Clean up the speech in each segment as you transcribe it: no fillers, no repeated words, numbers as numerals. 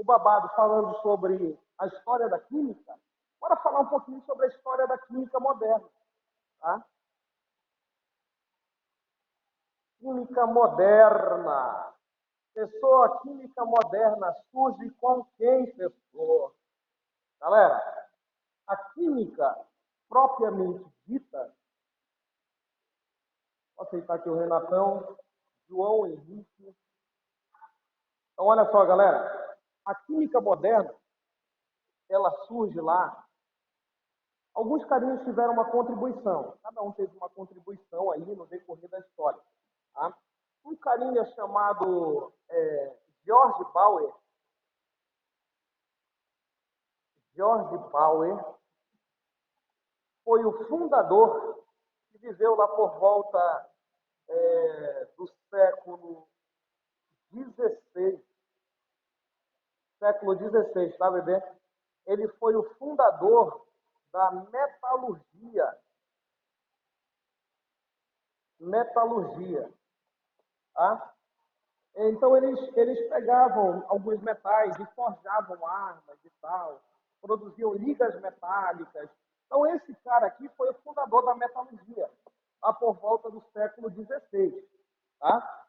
o babado falando sobre a história da química, bora falar um pouquinho sobre a história da química moderna. Tá? Química moderna. Pessoa, a química moderna surge com quem, pessoa? Galera, a química propriamente dita, vou aceitar aqui o Renatão, João Henrique. Então, olha só, galera, a química moderna, ela surge lá. Alguns carinhas tiveram uma contribuição, cada um teve uma contribuição aí no decorrer da história. Tá? Um carinha chamado George Bauer, foi o fundador, que viveu lá por volta do século XVI. Século XVI, tá, bebê? Ele foi o fundador da metalurgia. Tá? Então, eles pegavam alguns metais e forjavam armas e tal, produziam ligas metálicas. Então, esse cara aqui foi o fundador da metalurgia, lá por volta do século XVI. Tá?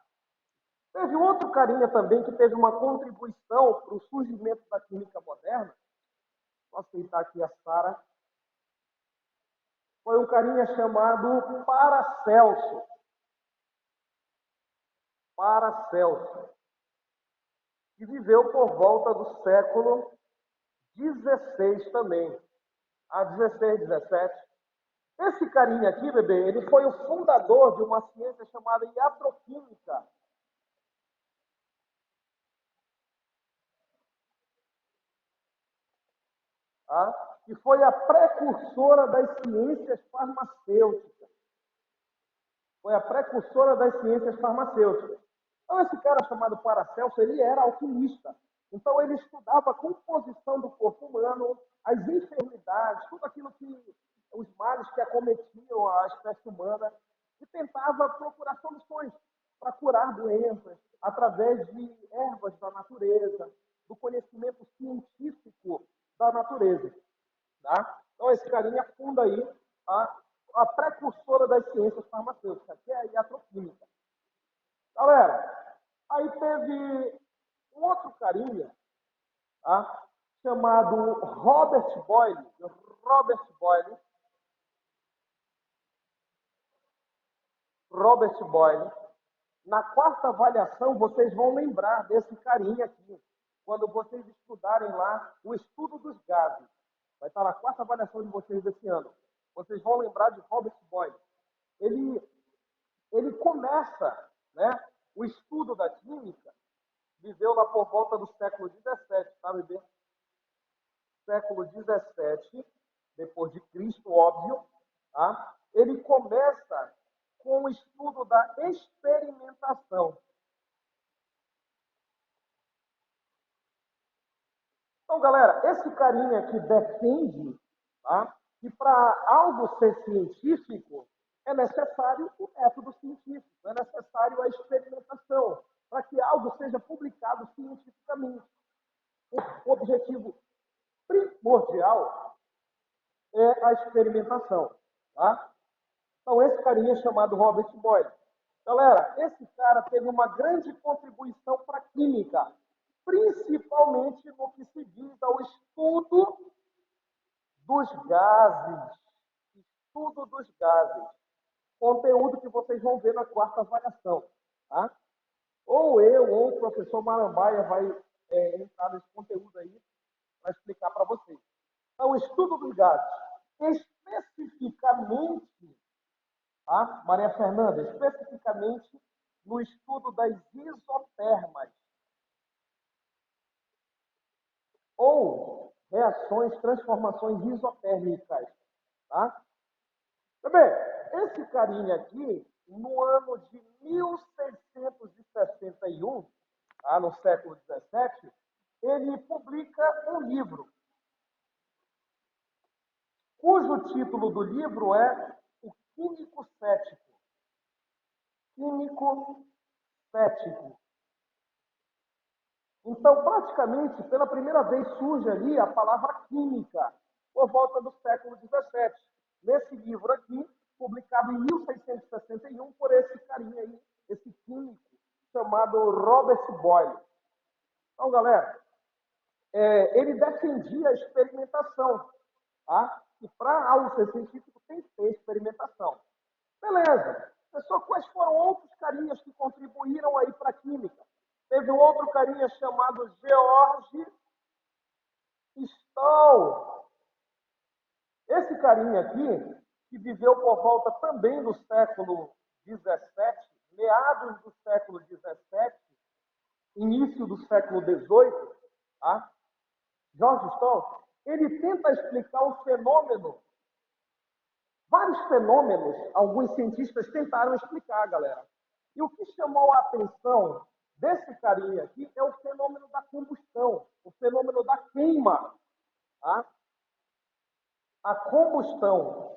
Teve outro carinha também que teve uma contribuição para o surgimento da química moderna. Vou aceitar aqui a Sara. Foi um carinha chamado Paracelso. Que viveu por volta do século XVI também. 16, 17. Esse carinha aqui, bebê, ele foi o fundador de uma ciência chamada iatroquímica. Tá? Que foi a precursora das ciências farmacêuticas. Então, esse cara chamado Paracelso, ele era alquimista. Então, ele estudava a composição do corpo humano, as enfermidades, tudo aquilo que, os males que acometiam a espécie humana, e tentava procurar soluções para curar doenças através de ervas da natureza, do conhecimento científico da natureza. Tá? Então, esse carinha funda aí a precursora das ciências farmacêuticas, que é a iatroquímica. Galera, aí teve um outro carinha, tá? Chamado Robert Boyle. Na quarta avaliação, vocês vão lembrar desse carinha aqui, quando vocês estudarem lá o estudo dos gases. Vai estar na quarta avaliação de vocês desse ano. Vocês vão lembrar de Robert Boyle. Ele começa, né, o estudo da química, viveu lá por volta do século XVII, tá, bebê? Século XVII, depois de Cristo, óbvio, tá? Ele começa com o estudo da experimentação. Então, galera, esse carinha que defende, tá, que para algo ser científico é necessário o método científico, é necessário a experimentação, para que algo seja publicado cientificamente. O objetivo primordial é a experimentação. Tá? Então, esse carinha é chamado Robert Boyle. Galera, esse cara teve uma grande contribuição para a química, principalmente no que se diz ao estudo dos gases. Conteúdo que vocês vão ver na quarta avaliação. Tá? Ou eu, ou o professor Marambaia vai entrar nesse conteúdo aí para explicar para vocês. Então, o estudo dos gases, especificamente, tá? Maria Fernanda, especificamente no estudo das isotermas, ou reações, transformações isotérmicas. Tá? Bem, esse carinha aqui, no ano de 1661, tá? No século XVII, ele publica um livro, cujo título do livro é O Químico Cético. Então, praticamente, pela primeira vez surge ali a palavra química, por volta do século XVII. Nesse livro aqui, publicado em 1661 por esse carinha aí, esse químico, chamado Robert Boyle. Então, galera, ele defendia a experimentação, tá? E para algo ser científico tem que ter experimentação. Beleza. Pessoal, quais foram outros carinhas que contribuíram aí para a química? Teve um outro carinha chamado George Stahl. Esse carinha aqui, que viveu por volta também do século XVII, meados do século XVII, início do século XVIII, tá? George Stahl, ele tenta explicar um fenômeno. Vários fenômenos, alguns cientistas tentaram explicar, galera. E o que chamou a atenção desse carinha aqui é o fenômeno da combustão, o fenômeno da queima. Tá? A combustão.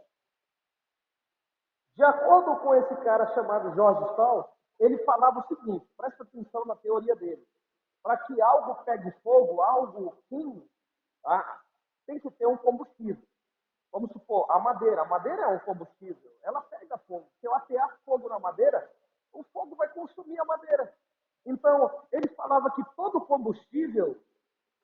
De acordo com esse cara chamado George Stahl, ele falava o seguinte, presta atenção na teoria dele. Para que algo pegue fogo, algo queime, tá? Tem que ter um combustível. Vamos supor, a madeira. A madeira é um combustível. Ela pega fogo. Se eu atear fogo na madeira, o fogo vai consumir a madeira. Então, ele falava que todo combustível,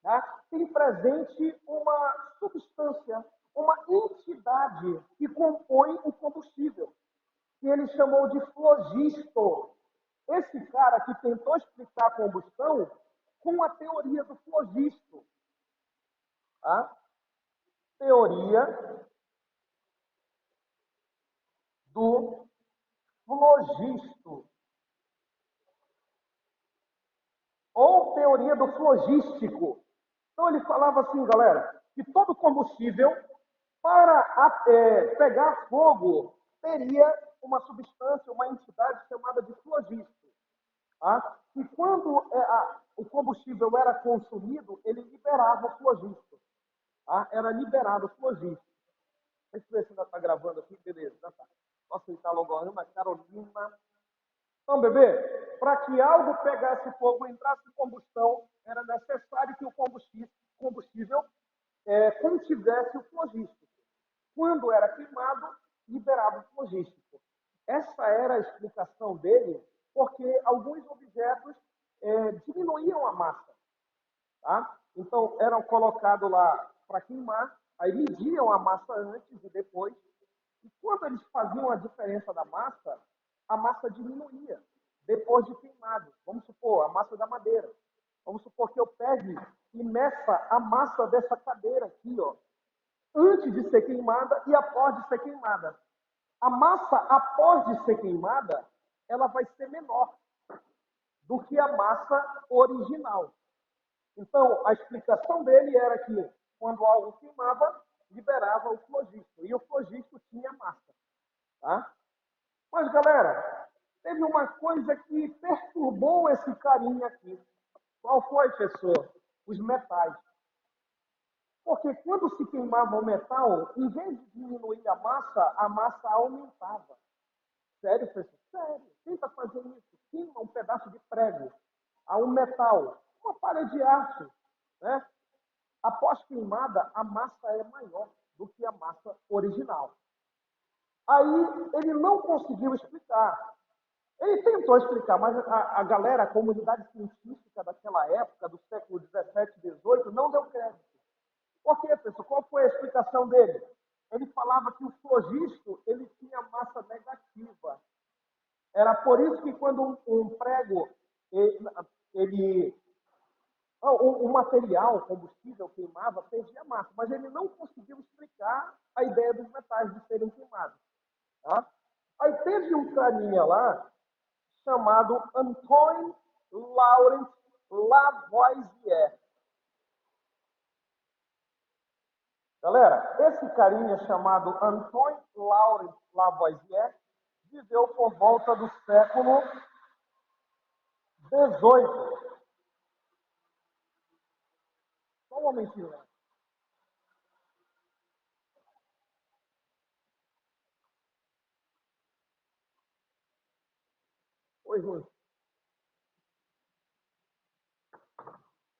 tá, tem presente uma substância, uma entidade que compõe o combustível, que ele chamou de flogisto. Esse cara que tentou explicar a combustão com a teoria do flogisto. Tá? Teoria do flogisto, ou teoria do flogístico. Então ele falava assim, galera, que todo combustível, para pegar fogo, teria uma substância, uma entidade chamada de flogisto. Tá? E quando o combustível era consumido, ele liberava o flogisto. Tá? Era liberado o flogisto. Deixa eu ver se ainda está gravando aqui. Beleza, já está. Posso aceitar logo a Ana Carolina. Então, bebê, para que algo pegasse fogo, entrasse em combustão, era necessário que o combustível contivesse o flogístico. Quando era queimado, liberava o flogístico. Essa era a explicação dele, porque alguns objetos diminuíam a massa. Tá? Então, eram colocados lá para queimar, aí mediam a massa antes e depois, e quando eles faziam a diferença da massa, a massa diminuía depois de queimado. Vamos supor, a massa da madeira. Vamos supor que eu pegue e meça a massa dessa cadeira aqui, ó, antes de ser queimada e após de ser queimada. A massa após de ser queimada, ela vai ser menor do que a massa original. Então, a explicação dele era que quando algo queimava, liberava o flogisto. E o flogisto tinha massa. Tá? Mas, galera, teve uma coisa que perturbou esse carinha aqui. Qual foi, professor? Os metais. Porque quando se queimava o metal, em vez de diminuir a massa aumentava. Sério, professor? Sério. Tenta fazer isso. Queima um pedaço de prego a um metal, uma palha de aço, né? Após queimada, a massa é maior do que a massa original. Aí ele não conseguiu explicar. Ele tentou explicar, mas a galera, a comunidade científica daquela época, do século XVII, XVIII, não deu crédito. Por quê, pessoal? Qual foi a explicação dele? Ele falava que o flogisto ele tinha massa negativa. Era por isso que quando um prego, o material, o combustível queimava, perdia massa. Mas ele não conseguiu explicar a ideia dos metais de serem queimados. Tá? Aí teve um carinha lá, chamado Antoine Laurent Lavoisier. Galera, esse carinha chamado Antoine Laurent Lavoisier viveu por volta do século XVIII. Só um momentinho, né? Oi, Rui.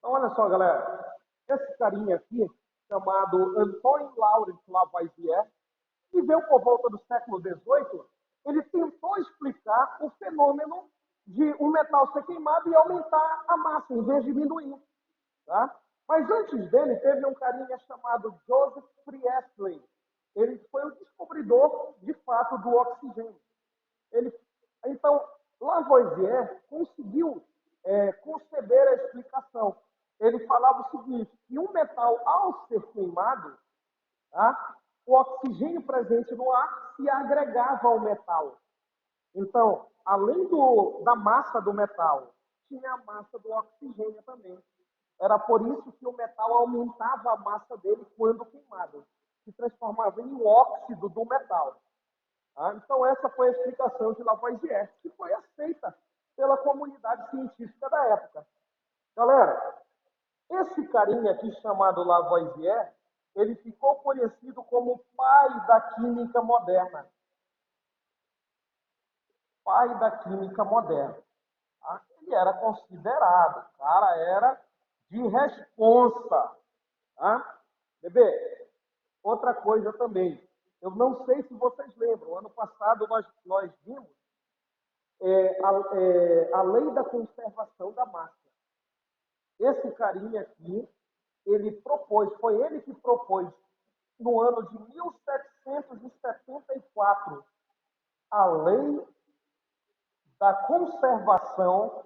Então, olha só, galera. Esse carinha aqui, chamado Antoine Laurent Lavoisier, que viveu por volta do século XVIII, ele tentou explicar o fenômeno de um metal ser queimado e aumentar a massa, em vez de diminuir. Tá? Mas antes dele, teve um carinha chamado Joseph Priestley. Ele foi o descobridor, de fato, do oxigênio. Ele, então, Lavoisier conseguiu conceber a explicação. Ele falava o seguinte, que um metal, ao ser queimado, tá, o oxigênio presente no ar se agregava ao metal. Então, além da massa do metal, tinha a massa do oxigênio também. Era por isso que o metal aumentava a massa dele quando queimado. Se transformava em um óxido do metal. Então, essa foi a explicação de Lavoisier, que foi aceita pela comunidade científica da época. Galera, esse carinha aqui chamado Lavoisier, ele ficou conhecido como o pai da química moderna. Pai da química moderna. Ele era considerado, o cara era de responsa. Bebê, outra coisa também. Eu não sei se vocês lembram, ano passado nós vimos a lei da conservação da massa. Esse carinha aqui, foi ele que propôs, no ano de 1774, a lei da conservação,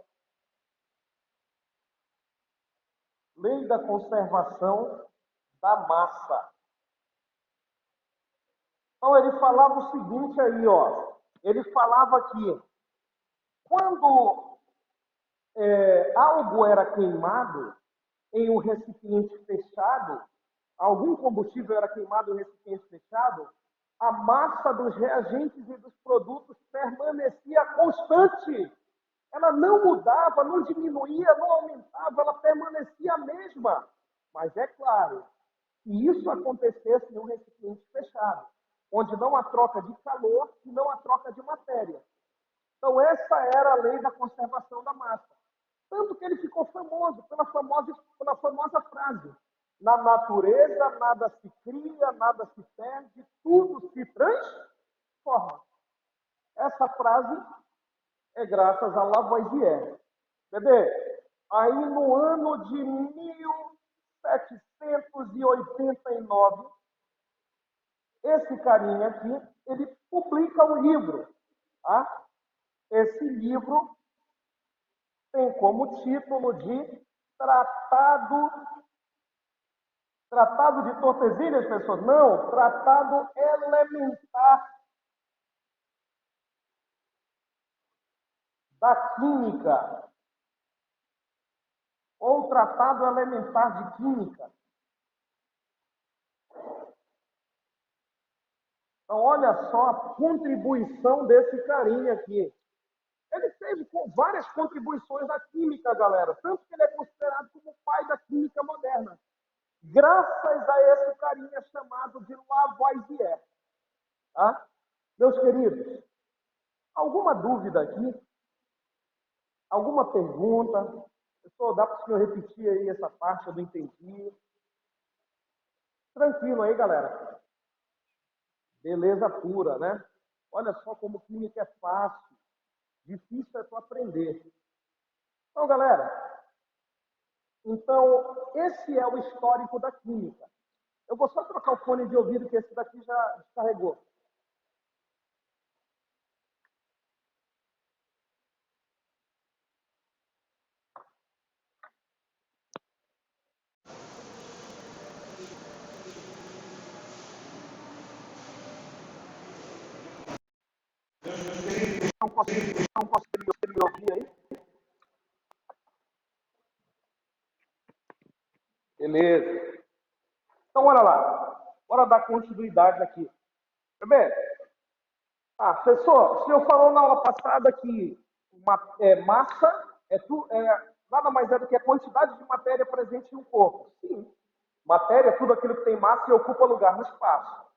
da massa. Então, ele falava o seguinte aí, ó. Ele falava que quando algo era queimado em um recipiente fechado, algum combustível era queimado em um recipiente fechado, a massa dos reagentes e dos produtos permanecia constante. Ela não mudava, não diminuía, não aumentava, ela permanecia a mesma. Mas é claro, se isso acontecesse em um recipiente fechado, onde não há troca de calor e não há troca de matéria. Então, essa era a lei da conservação da massa. Tanto que ele ficou famoso pela famosa frase: na natureza nada se cria, nada se perde, tudo se transforma. Essa frase é graças a Lavoisier. Bebê, aí no ano de 1789, esse carinha aqui, ele publica um livro. Tá? Esse livro tem como título de Tratado de Tordesilhas, pessoas? Não, Tratado Elementar da Química, ou Tratado Elementar de Química. Então, olha só a contribuição desse carinha aqui. Ele teve várias contribuições da química, galera. Tanto que ele é considerado como o pai da química moderna. Graças a esse carinha chamado de Lavoisier. Tá? Meus queridos, alguma dúvida aqui? Alguma pergunta? Pessoal, dá para o senhor repetir aí essa parte? Eu não entendi. Tranquilo aí, galera. Beleza pura, né? Olha só como química é fácil. Difícil é tu aprender. Então, galera, esse é o histórico da química. Eu vou só trocar o fone de ouvido, que esse daqui já descarregou. Não consigo me ouvir aí? Beleza. Então, olha lá. Bora dar continuidade aqui. Bem, professor, o senhor falou na aula passada que massa nada mais é do que a quantidade de matéria presente em um corpo. Sim. Matéria é tudo aquilo que tem massa e ocupa lugar no espaço.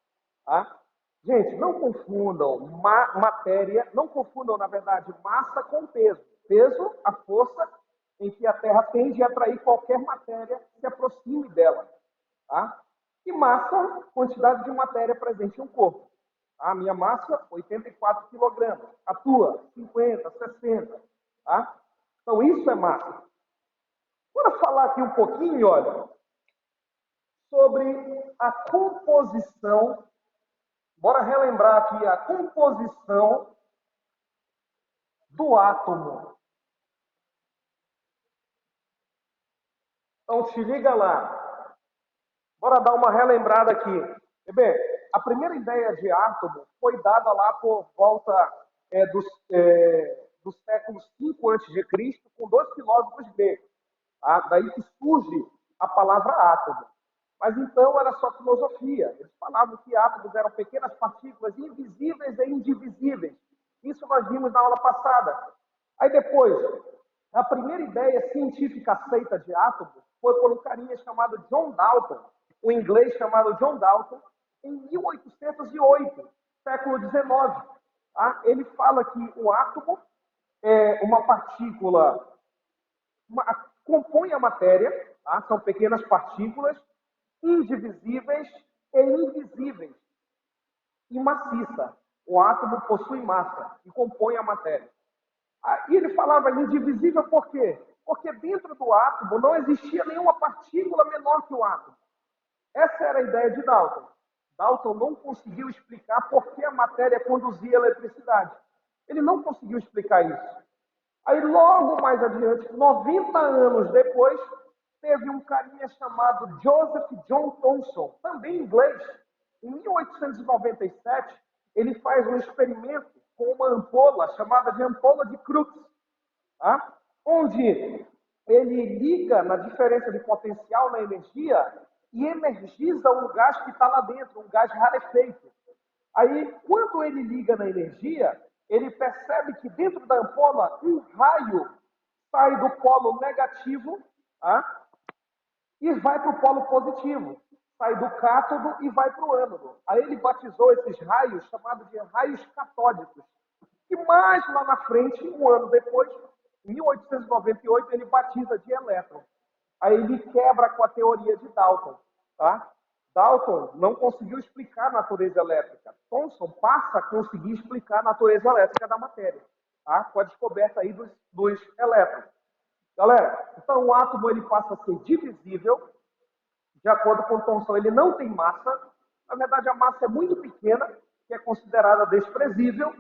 Tá? Gente, não confundam matéria, não confundam, na verdade, massa com peso. Peso, a força em que a Terra tende a atrair qualquer matéria que se aproxime dela. Tá? E massa, quantidade de matéria presente em um corpo. A minha massa, 84 quilogramas. A tua, 50, 60. Tá? Então, isso é massa. Bora falar aqui um pouquinho, olha, sobre a composição. Bora relembrar aqui a composição do átomo. Então, se liga lá. Bora dar uma relembrada aqui. Bem, a primeira ideia de átomo foi dada lá por volta do século V a.C., com dois filósofos gregos. Tá? Daí que surge a palavra átomo. Mas então era só filosofia. Eles falavam que átomos eram pequenas partículas invisíveis e indivisíveis. Isso nós vimos na aula passada. Aí depois, a primeira ideia científica aceita de átomo foi por um carinha chamado John Dalton, um inglês chamado John Dalton, em 1808, século XIX. Tá? Ele fala que o átomo é uma partícula, compõe a matéria, tá? São pequenas partículas indivisíveis e invisíveis e maciça. O átomo possui massa e compõe a matéria. E ele falava indivisível por quê? Porque dentro do átomo não existia nenhuma partícula menor que o átomo. Essa era a ideia de Dalton. Dalton não conseguiu explicar por que a matéria conduzia eletricidade. Ele não conseguiu explicar isso. Aí, logo mais adiante, 90 anos depois, teve um carinha chamado Joseph John Thomson, também inglês. Em 1897, ele faz um experimento com uma ampola chamada de ampola de Crookes, tá? Onde ele liga na diferença de potencial na energia e energiza um gás que está lá dentro, um gás rarefeito. Aí, quando ele liga na energia, ele percebe que dentro da ampola um raio sai do polo negativo, tá? E vai para o polo positivo. Sai do cátodo e vai para o ânodo. Aí ele batizou esses raios, chamados de raios catódicos. E mais lá na frente, um ano depois, em 1898, ele batiza de elétron. Aí ele quebra com a teoria de Dalton. Tá? Dalton não conseguiu explicar a natureza elétrica. Thomson passa a conseguir explicar a natureza elétrica da matéria, tá? Com a descoberta aí dos elétrons. Galera, então o átomo ele passa a ser divisível. De acordo com Thomson, ele não tem massa. Na verdade, a massa é muito pequena, que é considerada desprezível.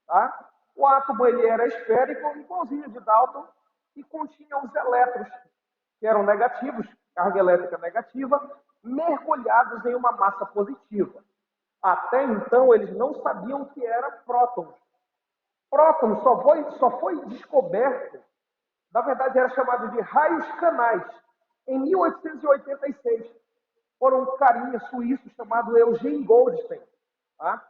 Tá? O átomo ele era esférico, igualzinho de Dalton, e continha os elétrons, que eram negativos, carga elétrica negativa, mergulhados em uma massa positiva. Até então, eles não sabiam o que era prótons. Prótons só foi descoberto, na verdade era chamado de raios canais, em 1886, por um carinha suíço chamado Eugene Goldstein. Tá?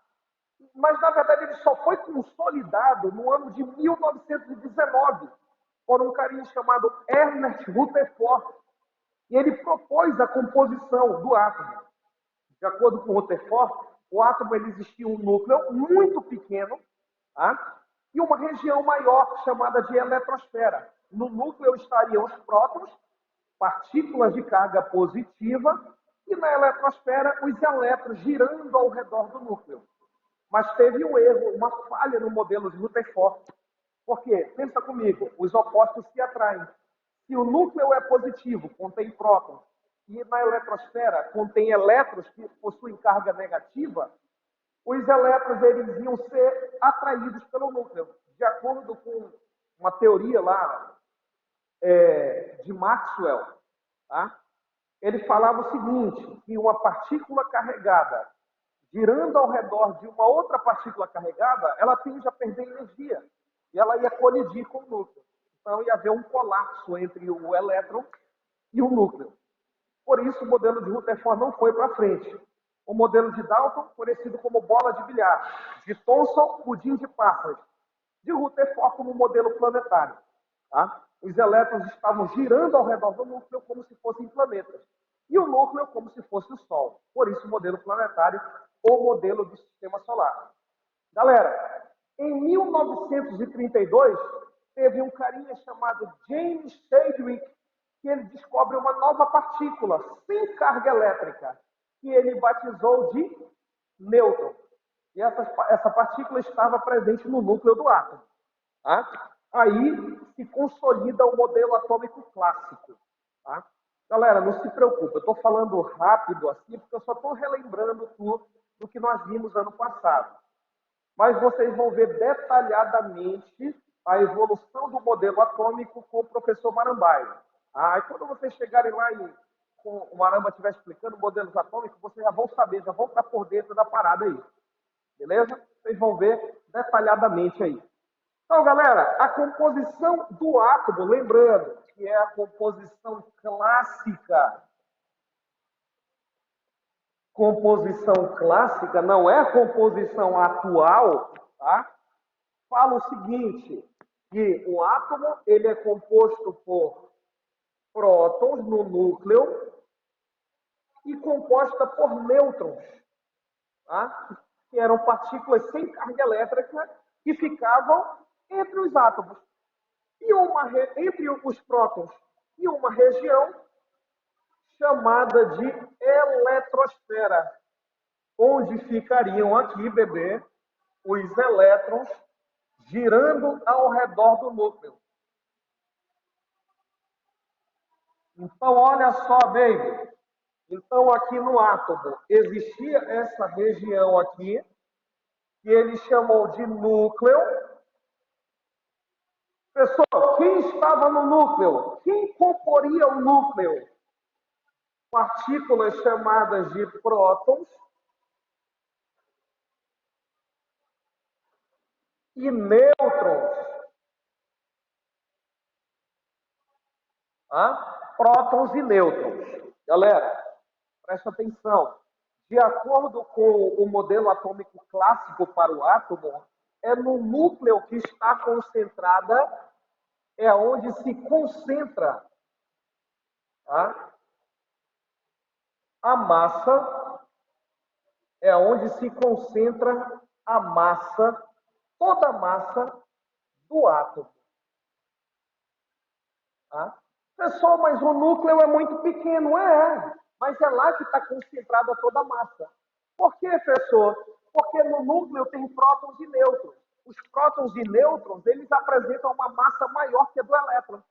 Mas, na verdade, ele só foi consolidado no ano de 1919, por um carinha chamado Ernest Rutherford. E ele propôs a composição do átomo. De acordo com Rutherford, o átomo ele existia um núcleo muito pequeno, tá? E uma região maior chamada de eletrosfera. No núcleo estariam os prótons, partículas de carga positiva, e na eletrosfera os elétrons girando ao redor do núcleo. Mas teve um erro, uma falha no modelo de Rutherford. Por quê? Pensa comigo, os opostos se atraem. Se o núcleo é positivo, contém prótons, e na eletrosfera contém elétrons que possuem carga negativa, os elétrons eles iam ser atraídos pelo núcleo. De acordo com uma teoria lá de Maxwell, tá? Ele falava o seguinte, que uma partícula carregada girando ao redor de uma outra partícula carregada, ela tende a perder energia e ela ia colidir com o núcleo. Então ia haver um colapso entre o elétron e o núcleo. Por isso o modelo de Rutherford não foi para frente. O modelo de Dalton, conhecido como bola de bilhar, de Thomson, pudim de passas, de Rutherford como modelo planetário. Tá? Os elétrons estavam girando ao redor do núcleo como se fossem planetas. E o núcleo como se fosse o Sol. Por isso o modelo planetário ou modelo do sistema solar. Galera, em 1932, teve um carinha chamado James Chadwick, que ele descobre uma nova partícula sem carga elétrica, que ele batizou de nêutron. E essa partícula estava presente no núcleo do átomo. Tá? Aí se consolida o modelo atômico clássico. Tá? Galera, não se preocupe, eu estou falando rápido assim, porque eu só estou relembrando tudo do que nós vimos ano passado. Mas vocês vão ver detalhadamente a evolução do modelo atômico com o professor Marambaia. Aí quando vocês chegarem lá e o Maramba estiver explicando modelos atômicos, vocês já vão saber, já vão estar por dentro da parada aí. Beleza? Vocês vão ver detalhadamente aí. Então, galera, a composição do átomo, lembrando que é a composição clássica. Composição clássica não é a composição atual, tá? Fala o seguinte, que o átomo ele é composto por prótons no núcleo e composta por nêutrons, tá? Que eram partículas sem carga elétrica que ficavam entre os átomos. E entre os prótons e uma região chamada de eletrosfera, onde ficariam aqui, bebê, os elétrons girando ao redor do núcleo. Então, olha só, baby. Então, aqui no átomo, existia essa região aqui, que ele chamou de núcleo. Pessoal, quem estava no núcleo? Quem comporia o núcleo? Partículas chamadas de prótons e nêutrons. Prótons e nêutrons. Galera, presta atenção. De acordo com o modelo atômico clássico para o átomo, é no núcleo que está concentrada, é onde se concentra a massa, é onde se concentra a massa, toda a massa do átomo. Pessoal, mas o núcleo é muito pequeno. Mas é lá que está concentrada toda a massa. Por quê, professor? Porque no núcleo tem prótons e nêutrons. Os prótons e nêutrons, eles apresentam uma massa maior que a do elétron.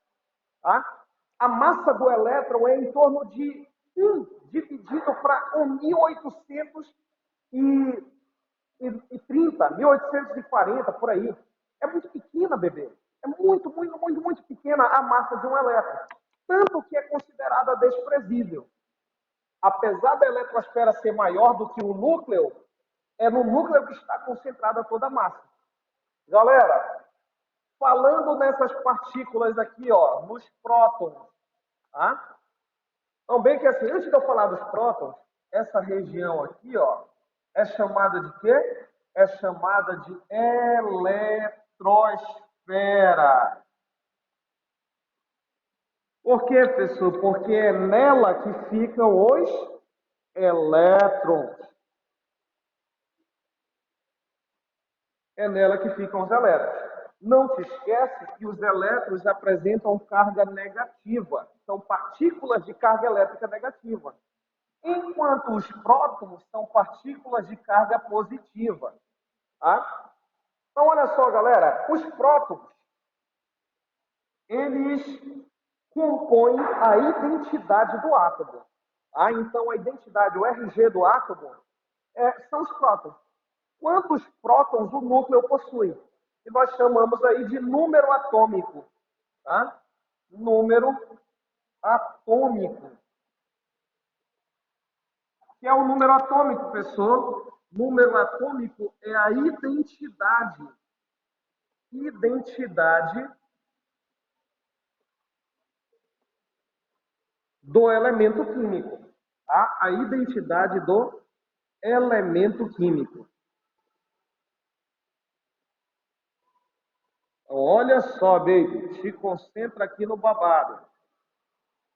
A massa do elétron é em torno de 1 dividido para 1830, 1840, por aí. É muito pequena, bebê. É muito, muito, muito, muito pequena a massa de um elétron. Tanto que é considerada desprezível. Apesar da eletrosfera ser maior do que o núcleo, é no núcleo que está concentrada toda a massa. Galera, falando nessas partículas aqui, ó, nos prótons, Então, bem que assim, antes de eu falar dos prótons, essa região aqui, ó, é chamada de quê? É chamada de eletrosfera. Por quê, professor? Porque é nela que ficam os elétrons. É nela que ficam os elétrons. Não te esquece que os elétrons apresentam carga negativa. São partículas de carga elétrica negativa. Enquanto os prótons são partículas de carga positiva. Então, olha só, galera. Os prótons, eles compõem a identidade do átomo. Então, a identidade, o RG do átomo, são os prótons. Quantos prótons o núcleo possui? Que nós chamamos aí de número atômico. Número atômico. O que é o número atômico, pessoal? Número atômico é a identidade do elemento químico. A identidade do elemento químico. Olha só, baby, se concentra aqui no babado.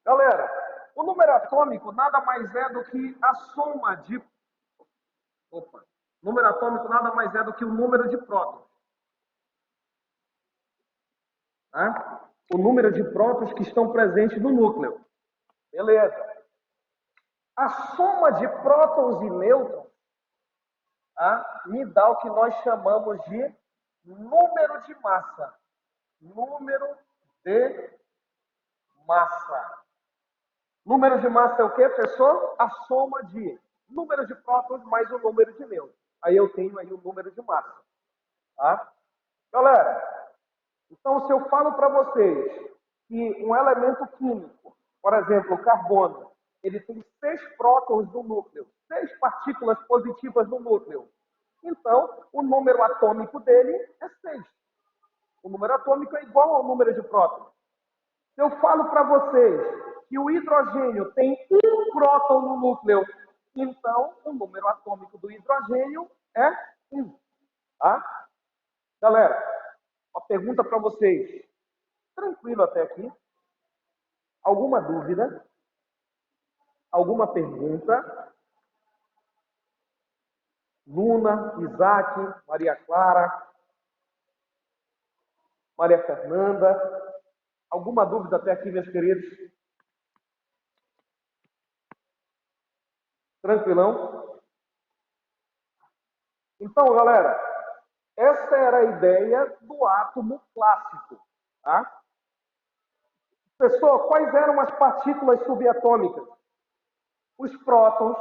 Galera, o número atômico nada mais é do que a soma de... Número atômico nada mais é do que o número de prótons. tá? O número de prótons que estão presentes no núcleo. Beleza. A soma de prótons e nêutrons, tá, me dá o que nós chamamos de número de massa. Número de massa. Número de massa é o quê, pessoal? A soma de número de prótons mais o número de nêutrons. Aí eu tenho aí o número de massa. Tá? Galera, então se eu falo para vocês que um elemento químico, por exemplo, o carbono, ele tem 6 prótons no núcleo, 6 partículas positivas no núcleo. Então, o número atômico dele é 6. O número atômico é igual ao número de prótons. Se eu falo para vocês que o hidrogênio tem um próton no núcleo, então o número atômico do hidrogênio é 1. Tá? Galera, uma pergunta para vocês. Tranquilo até aqui? Alguma dúvida? Alguma pergunta? Luna, Isaac, Maria Clara, Maria Fernanda. Alguma dúvida até aqui, meus queridos? Tranquilão? Então, galera, essa era a ideia do átomo clássico. Tá? Pessoal, quais eram as partículas subatômicas? Os prótons,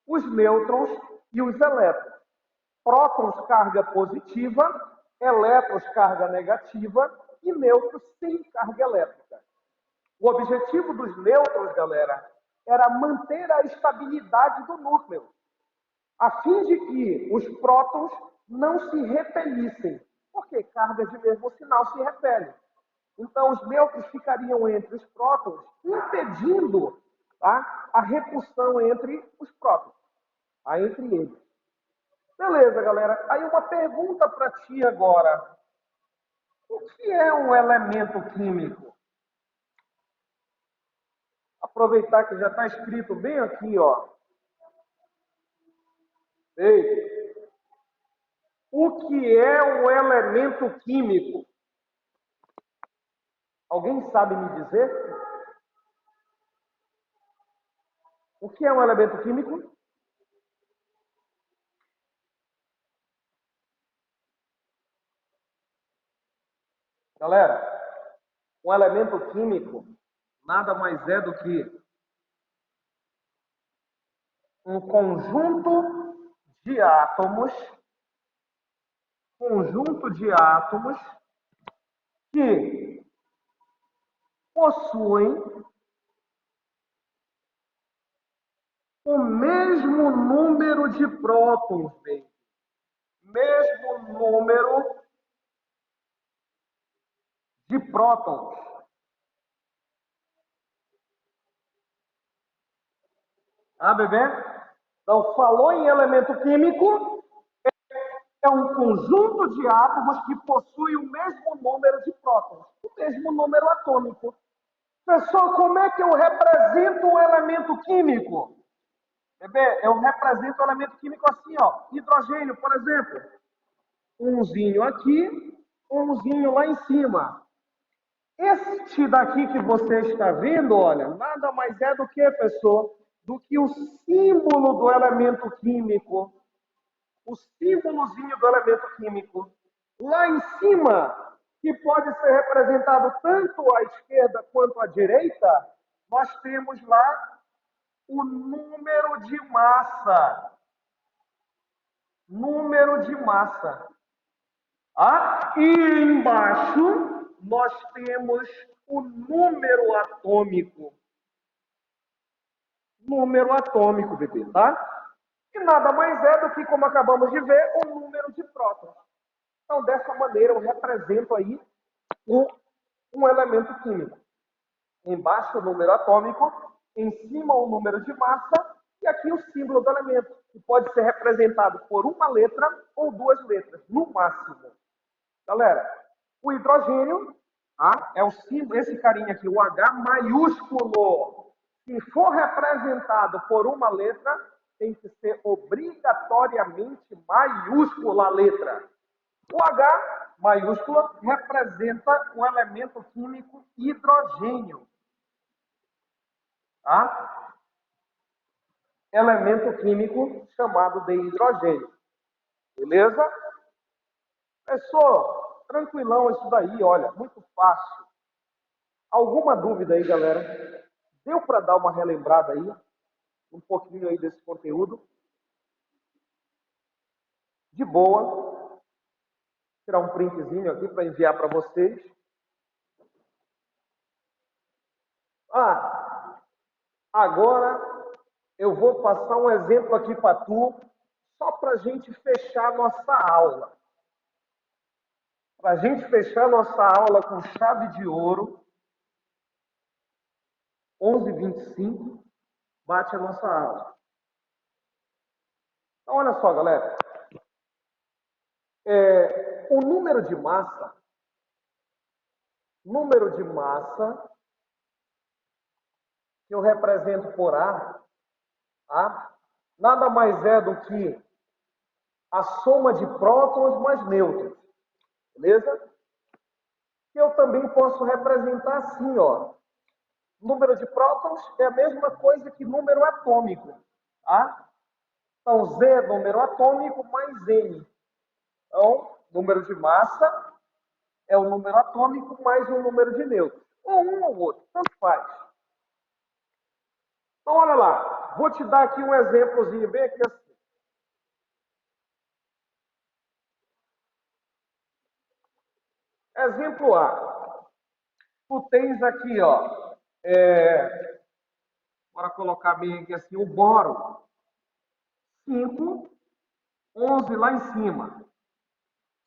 os nêutrons e os elétrons. Prótons, carga positiva, elétrons, carga negativa e nêutrons sem carga elétrica. O objetivo dos nêutrons, galera, era manter a estabilidade do núcleo, a fim de que os prótons não se repelissem, porque cargas de mesmo sinal se repelem. Então, os nêutrons ficariam entre os prótons, impedindo, tá, a repulsão entre os prótons, tá, entre eles. Beleza, galera. Aí uma pergunta para ti agora. O que é um elemento químico? Aproveitar que já está escrito bem aqui, ó. Ei, o que é um elemento químico? Alguém sabe me dizer? O que é um elemento químico? Galera, um elemento químico nada mais é do que um conjunto de átomos que possuem o mesmo número de prótons, bem, mesmo número de prótons. Ah, bebê? Então, falou em elemento químico, é um conjunto de átomos que possui o mesmo número de prótons, o mesmo número atômico. Pessoal, como é que eu represento o elemento químico? Bebê, eu represento o elemento químico assim, ó. Hidrogênio, por exemplo. Umzinho aqui, umzinho lá em cima. Este daqui que você está vendo, olha, nada mais é do que, pessoal, do que o símbolo do elemento químico. O símbolozinho do elemento químico. Lá em cima, que pode ser representado tanto à esquerda quanto à direita, nós temos lá o número de massa. Número de massa. Ah, e embaixo nós temos o número atômico. Número atômico, bebê, tá? E nada mais é do que, como acabamos de ver, o número de prótons. Então, dessa maneira, eu represento aí um elemento químico. Embaixo o número atômico, em cima o número de massa, e aqui o símbolo do elemento, que pode ser representado por uma letra ou duas letras, no máximo. Galera, o hidrogênio, tá, é o símbolo, esse carinha aqui, o H maiúsculo. Se for representado por uma letra, tem que ser obrigatoriamente maiúscula a letra. O H maiúsculo representa o elemento químico hidrogênio. Tá? Elemento químico chamado de hidrogênio. Beleza? Professor, tranquilão isso daí, olha, muito fácil. Alguma dúvida aí, galera? Deu para dar uma relembrada aí? Um pouquinho aí desse conteúdo? De boa. Vou tirar um printzinho aqui para enviar para vocês. Agora eu vou passar um exemplo aqui para tu, só para a gente fechar nossa aula. Para a gente fechar nossa aula com chave de ouro, 11h25, bate a nossa aula. Então, olha só, galera. O número de massa que eu represento por A, tá? Nada mais é do que a soma de prótons mais nêutrons, beleza? Que eu também posso representar assim, ó. Número de prótons é a mesma coisa que número atômico, tá? Então, Z é número atômico mais N. Então, número de massa é o número atômico mais o número de nêutrons. Ou um ou outro, tanto faz. Então, olha lá. Vou te dar aqui um exemplozinho bem aqui assim. Exemplo A. Tu tens aqui, ó. Bora colocar bem aqui assim, o boro. 5, 11 lá em cima.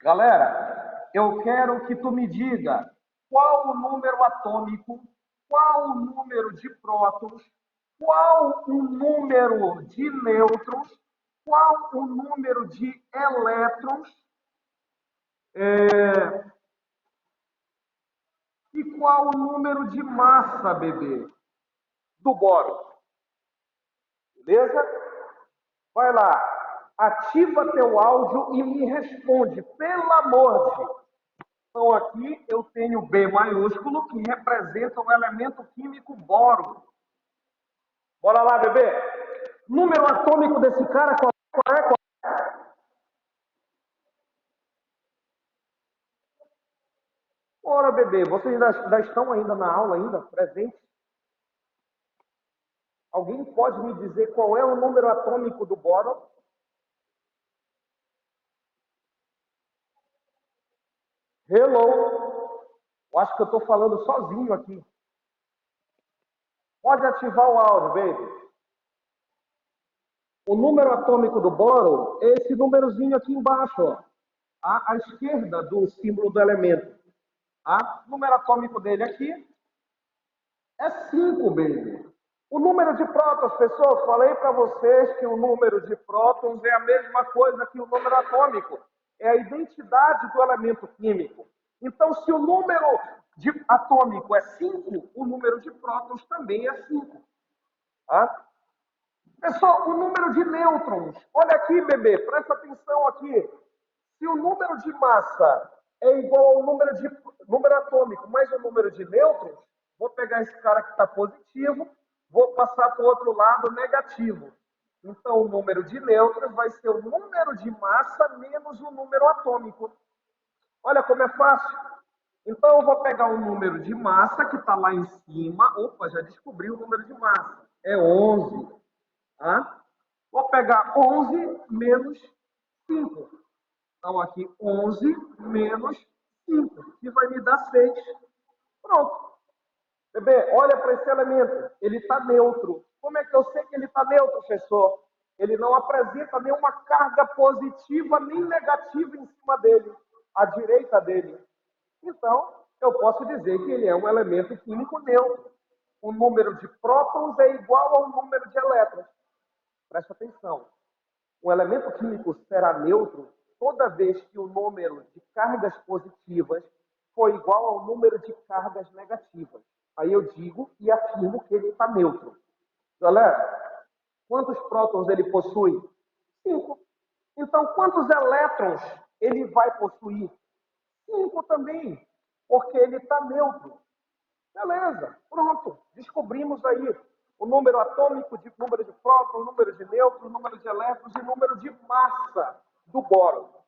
Galera, eu quero que tu me diga qual o número atômico, qual o número de prótons, qual o número de nêutrons, qual o número de elétrons e qual o número de massa, bebê, do boro. Beleza? Vai lá. Ativa teu áudio e me responde, pelo amor de Deus. Então, aqui eu tenho B maiúsculo, que representa o elemento químico boro. Bora lá, bebê. Número atômico desse cara, qual é? Ora, bebê, vocês ainda estão ainda na aula, ainda, presentes? Alguém pode me dizer qual é o número atômico do boro? Hello. Eu acho que eu estou falando sozinho aqui. Pode ativar o áudio, baby. O número atômico do boro é esse númerozinho aqui embaixo, ó, à esquerda do símbolo do elemento. Tá? O número atômico dele aqui é 5, baby. O número de prótons, pessoal, falei para vocês que o número de prótons é a mesma coisa que o número atômico. É a identidade do elemento químico. Então, se o número atômico é 5, o número de prótons também é 5. Tá? Pessoal, o número de nêutrons. Olha aqui, bebê, presta atenção aqui. Se o número de massa é igual ao número atômico mais o número de nêutrons, vou pegar esse cara que está positivo, vou passar para o outro lado negativo. Então, o número de nêutrons vai ser o número de massa menos o número atômico. Olha como é fácil. Então, eu vou pegar o número de massa que está lá em cima. Opa, já descobri o número de massa. É 11. Tá? Vou pegar 11 menos 5. Então, aqui 11 menos 5, que vai me dar 6. Pronto. Bebê, olha para esse elemento. Ele está neutro. Como é que eu sei que ele está neutro, professor? Ele não apresenta nenhuma carga positiva nem negativa em cima dele, à direita dele. Então, eu posso dizer que ele é um elemento químico neutro. O número de prótons é igual ao número de elétrons. Presta atenção. O elemento químico será neutro toda vez que o número de cargas positivas for igual ao número de cargas negativas. Aí eu digo e afirmo que ele está neutro. Galera, quantos prótons ele possui? 5. Então, quantos elétrons ele vai possuir 5 também, porque ele está neutro. Beleza, pronto. Descobrimos aí o número atômico, número de prótons, número de nêutrons, número de elétrons e número de massa do bóron.